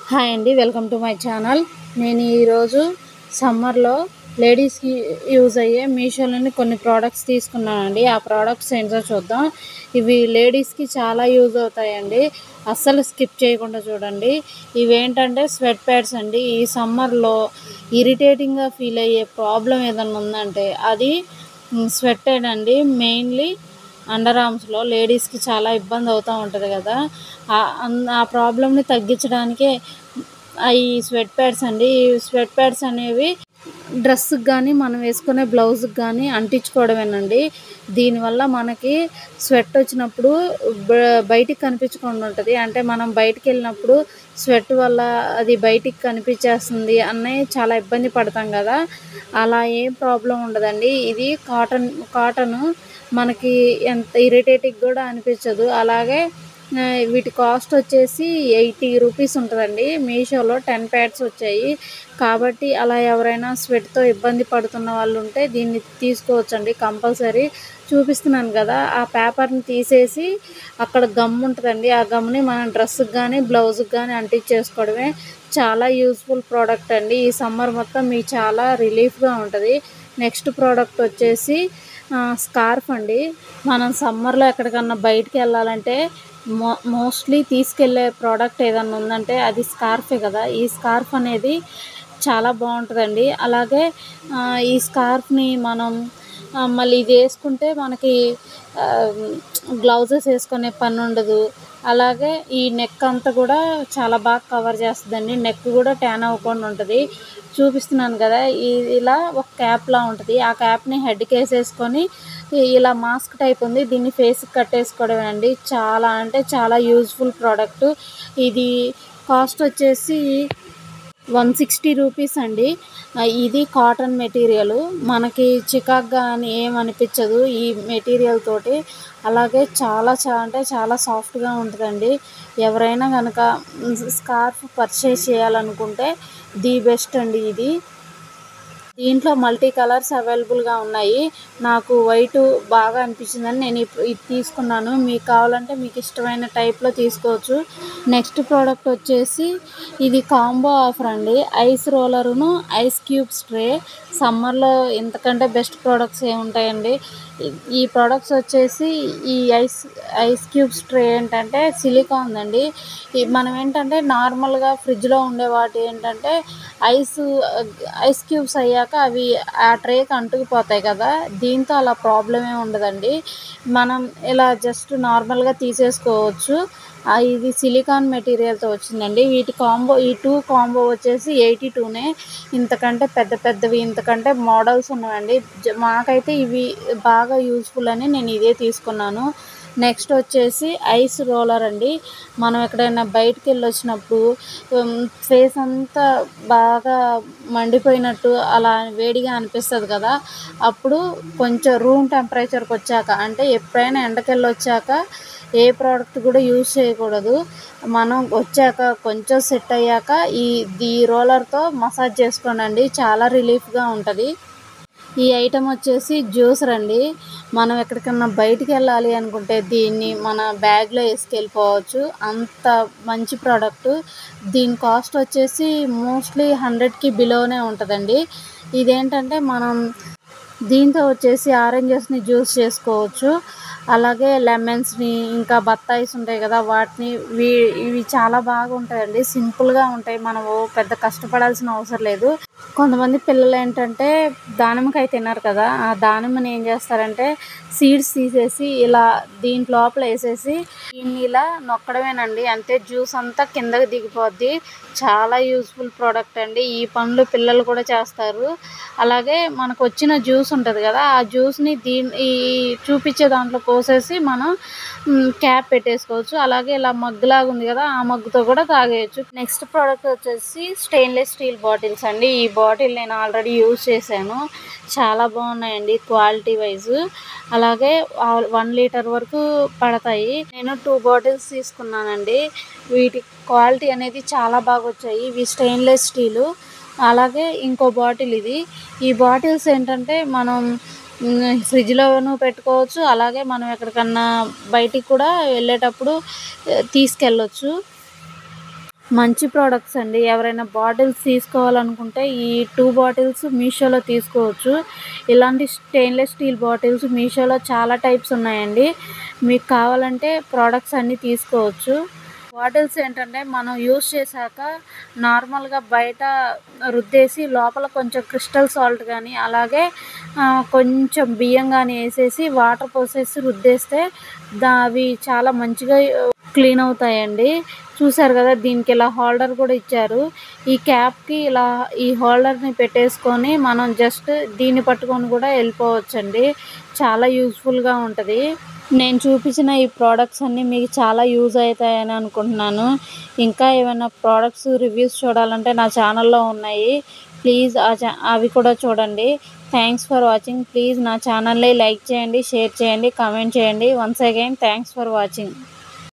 Hi అండి, welcome to my channel. నేను ఈరోజు సమ్మర్లో లేడీస్కి యూజ్ అయ్యే మీషోలోని కొన్ని ప్రోడక్ట్స్ తీసుకున్నానండి. ఆ ప్రోడక్ట్స్ ఏంటో చూద్దాం. ఇవి లేడీస్కి చాలా యూజ్ అవుతాయండి, అస్సలు స్కిప్ చేయకుండా చూడండి. ఇవేంటంటే స్వెట్ ప్యాడ్స్ అండి. ఈ సమ్మర్లో ఇరిటేటింగ్గా ఫీల్ అయ్యే ప్రాబ్లం ఏదైనా ఉందంటే అది స్వెట్ అండి. మెయిన్లీ అండర్ ఆర్మ్స్లో లేడీస్కి చాలా ఇబ్బంది అవుతూ ఉంటుంది కదా. ఆ ప్రాబ్లమ్ని తగ్గించడానికే ఈ స్వెట్ ప్యాడ్స్ అండి. ఈ స్వెట్ ప్యాడ్స్ అనేవి డ్రెస్కి కానీ మనం వేసుకునే బ్లౌజ్కి కానీ అంటించుకోవడమేనండి. దీనివల్ల మనకి స్వెట్ వచ్చినప్పుడు బయటికి కనిపించకుండా ఉంటుంది. అంటే మనం బయటికి వెళ్ళినప్పుడు స్వెట్ వల్ల అది బయటికి కనిపించేస్తుంది అనే చాలా ఇబ్బంది పడతాం కదా. అలా ఏం ప్రాబ్లం ఉండదండి. ఇది కాటన్ మనకి ఎంత ఇరిటేటింగ్ కూడా అనిపించదు. అలాగే వీటి కాస్ట్ వచ్చేసి 80 రూపీస్ ఉంటుందండి. మీషోలో 10 ప్యాడ్స్ వచ్చాయి కాబట్టి అలా ఎవరైనా స్వెట్తో ఇబ్బంది పడుతున్న వాళ్ళు ఉంటే దీన్ని తీసుకోవచ్చండి. కంపల్సరీ చూపిస్తున్నాను కదా, ఆ పేపర్ని తీసేసి అక్కడ గమ్ ఉంటుందండి. ఆ గమ్ని మనం డ్రెస్కి కానీ బ్లౌజ్కి కానీ అంటించేసుకోవడమే. చాలా యూస్ఫుల్ ప్రోడక్ట్ అండి. ఈ సమ్మర్ మొత్తం మీకు చాలా రిలీఫ్గా ఉంటుంది. నెక్స్ట్ ప్రోడక్ట్ వచ్చేసి స్కార్ఫ్ అండి. మనం సమ్మర్లో ఎక్కడికన్నా బయటికి వెళ్ళాలంటే మోస్ట్లీ తీసుకెళ్ళే ప్రోడక్ట్ ఏదన్నా ఉందంటే అది స్కార్ఫే కదా. ఈ స్కార్ఫ్ అనేది చాలా బాగుంటుందండి. అలాగే ఈ స్కార్ఫ్ని మనం మళ్ళీ ఇది వేసుకుంటే మనకి గ్లౌజెస్ వేసుకునే పని ఉండదు. అలాగే ఈ నెక్ అంతా కూడా చాలా బాగా కవర్ చేస్తుందండి. నెక్ కూడా ట్యాన్ అవ్వకుండా ఉంటుంది. చూపిస్తున్నాను కదా, ఇలా ఒక క్యాప్లా ఉంటుంది. ఆ క్యాప్ని హెడ్కి వేసేసుకొని ఇలా మాస్క్ టైప్ ఉంది, దీన్ని ఫేస్కి కట్టేసుకోవడమేనండి. చాలా అంటే చాలా యూజ్ఫుల్ ప్రోడక్ట్. ఇది కాస్ట్ వచ్చేసి 160 రూపీస్ అండి. ఇది కాటన్ మెటీరియల్, మనకి చికాక్గా అని ఏమనిపించదు ఈ మెటీరియల్ తోటి. అలాగే చాలా అంటే చాలా సాఫ్ట్గా ఉంటుందండి. ఎవరైనా కనుక స్కార్ఫ్ పర్చేస్ చేయాలనుకుంటే ది బెస్ట్ అండి ఇది. దీంట్లో మల్టీ కలర్స్ అవైలబుల్గా ఉన్నాయి. నాకు వైట్ బాగా అనిపించిందని నేను ఇది తీసుకున్నాను. మీకు కావాలంటే మీకు ఇష్టమైన టైప్లో తీసుకోవచ్చు. నెక్స్ట్ ప్రోడక్ట్ వచ్చేసి ఇది కాంబో ఆఫర్ అండి. ఐస్ రోలరును ఐస్ క్యూబ్స్ ట్రే. సమ్మర్లో ఇంతకంటే బెస్ట్ ప్రోడక్ట్స్ ఏముంటాయండి. ఈ ప్రోడక్ట్స్ వచ్చేసి ఈ ఐస్ క్యూబ్స్ ట్రే ఏంటంటే సిలికాన్ ఉందండి. మనం ఏంటంటే నార్మల్గా ఫ్రిడ్జ్లో ఉండే వాటి ఏంటంటే ఐస్ క్యూబ్స్ అయ్యాక అవి ఆ ట్రేకి అంటుకుపోతాయి కదా. దీంతో అలా ప్రాబ్లం ఏమి ఉండదండి. మనం ఇలా జస్ట్ నార్మల్గా తీసేసుకోవచ్చు. ఇది సిలికాన్ మెటీరియల్తో వచ్చిందండి. వీటి కాంబో ఈ 2 కాంబో వచ్చేసి 82నే. ఇంతకంటే పెద్దవి ఇంతకంటే మోడల్స్ ఉన్నాయండి. మాకైతే ఇవి బాగా యూస్ఫుల్ అని నేను ఇదే తీసుకున్నాను. నెక్స్ట్ వచ్చేసి ఐస్ రోలర్ అండి. మనం ఎక్కడైనా బయటికి వెళ్ళి వచ్చినప్పుడు ఫేస్ అంతా బాగా మండిపోయినట్టు అలా వేడిగా అనిపిస్తుంది కదా. అప్పుడు కొంచెం రూమ్ టెంపరేచర్కి వచ్చాక, అంటే ఎప్పుడైనా ఎండకెళ్ళి వచ్చాక ఏ ప్రోడక్ట్ కూడా యూజ్ చేయకూడదు. మనం వచ్చాక కొంచెం సెట్ అయ్యాక ఈ రోలర్తో మసాజ్ చేసుకోండి, చాలా రిలీఫ్గా ఉంటుంది. ఈ ఐటమ్ వచ్చేసి జ్యూసర్ అండి. మనం ఎక్కడికన్నా బయటికి వెళ్ళాలి అనుకుంటే దీన్ని మన బ్యాగ్లో వేసుకెళ్ళిపోవచ్చు. అంత మంచి ప్రోడక్ట్. దీని కాస్ట్ వచ్చేసి మోస్ట్లీ 100కి బిలోనే ఉంటుందండి. ఇదేంటంటే మనం దీంతో వచ్చేసి ఆరెంజెస్ని జ్యూస్ చేసుకోవచ్చు. అలాగే లెమన్స్ని, ఇంకా బత్తాయిస్ ఉంటాయి కదా, వాటిని ఇవి చాలా బాగుంటాయండి. సింపుల్గా ఉంటాయి, మనం పెద్ద కష్టపడాల్సిన అవసరం లేదు. కొంతమంది పిల్లలు ఏంటంటే దానిమ్మకాయ తిన్నారు కదా, ఆ దానిమ్మని ఏం చేస్తారంటే సీడ్స్ తీసేసి ఇలా దీంట్లో లోపల వేసేసి దీన్ని ఇలా నొక్కడమేనండి. అంతే, జ్యూస్ అంతా కిందకి దిగిపోద్ది. చాలా యూస్ఫుల్ ప్రోడక్ట్ అండి. ఈ పనులు పిల్లలు కూడా చేస్తారు. అలాగే మనకు వచ్చిన జ్యూస్ ఉంటుంది కదా, ఆ జ్యూస్ని ఈ చూపించే దాంట్లో పోసేసి మనం క్యాప్ పెట్టేసుకోవచ్చు. అలాగే ఇలా మగ్గులాగా ఉంది కదా, ఆ మగ్గుతో కూడా తాగేయచ్చు. నెక్స్ట్ ప్రోడక్ట్ వచ్చేసి స్టెయిన్లెస్ స్టీల్ బాటిల్స్ అండి. ఈ బాటిల్ నేను ఆల్రెడీ యూజ్ చేశాను, చాలా బాగున్నాయండి క్వాలిటీ వైజ్. అలాగే 1 లీటర్ వరకు పడతాయి. నేను 2 బాటిల్స్ తీసుకున్నానండి. వీటి క్వాలిటీ అనేది చాలా బాగా వచ్చాయి. ఇవి స్టెయిన్లెస్ స్టీలు. అలాగే ఇంకో బాటిల్ ఇది. ఈ బాటిల్స్ ఏంటంటే మనం ఫ్రిడ్జ్లోనూ పెట్టుకోవచ్చు. అలాగే మనం ఎక్కడికన్నా బయటికి కూడా వెళ్ళేటప్పుడు తీసుకెళ్ళొచ్చు. మంచి ప్రొడక్ట్స్ అండి. ఎవరైనా బాటిల్స్ తీసుకోవాలనుకుంటే ఈ 2 బాటిల్స్ మీషోలో తీసుకోవచ్చు. ఇలాంటి స్టెయిన్‌లెస్ స్టీల్ బాటిల్స్ మీషోలో చాలా టైప్స్ ఉన్నాయండి. మీకు కావాలంటే ప్రొడక్ట్స్ అన్నీ తీసుకోవచ్చు. బాటిల్స్ ఏంటంటే మనం యూజ్ చేశాక నార్మల్‌గా బయట రుద్దేసి లోపల కొంచెం క్రిస్టల్ సాల్ట్ గానీ, అలాగే కొంచెం బియ్యం గానీ ఏసేసి వాటర్ పోసేసి రుద్దేస్తే అవి చాలా మంచిగా క్లీన్ అవుతాయండి. చూసారు గదా! దీనికి ఇలా హోల్డర్ కూడా ఇచ్చారు. ఈ క్యాప్‌కి ఇలా ఈ హోల్డర్‌ని పెట్టేసుకొని మనం జస్ట్ దీన్ని పట్టుకొని కూడా ఎళ్ళిపోవచ్చండి. చాలా యూజ్‌ఫుల్‌గా ఉంటది. నేను చూపించిన ఈ ప్రొడక్ట్స్ అన్నీ మీకు చాలా యూజ్ అయితాయని అనుకుంటున్నాను. ఇంకా ఏమైనా ప్రొడక్ట్స్ రివ్యూస్ చూడాలంటే నా ఛానల్‌లో ఉన్నాయి. ప్లీజ్ అవి కూడా చూడండి. Thanks for watching. ప్లీజ్ నా ఛానల్‌ని లైక్ చేయండి, షేర్ చేయండి, కామెంట్ చేయండి. Once again thanks for watching.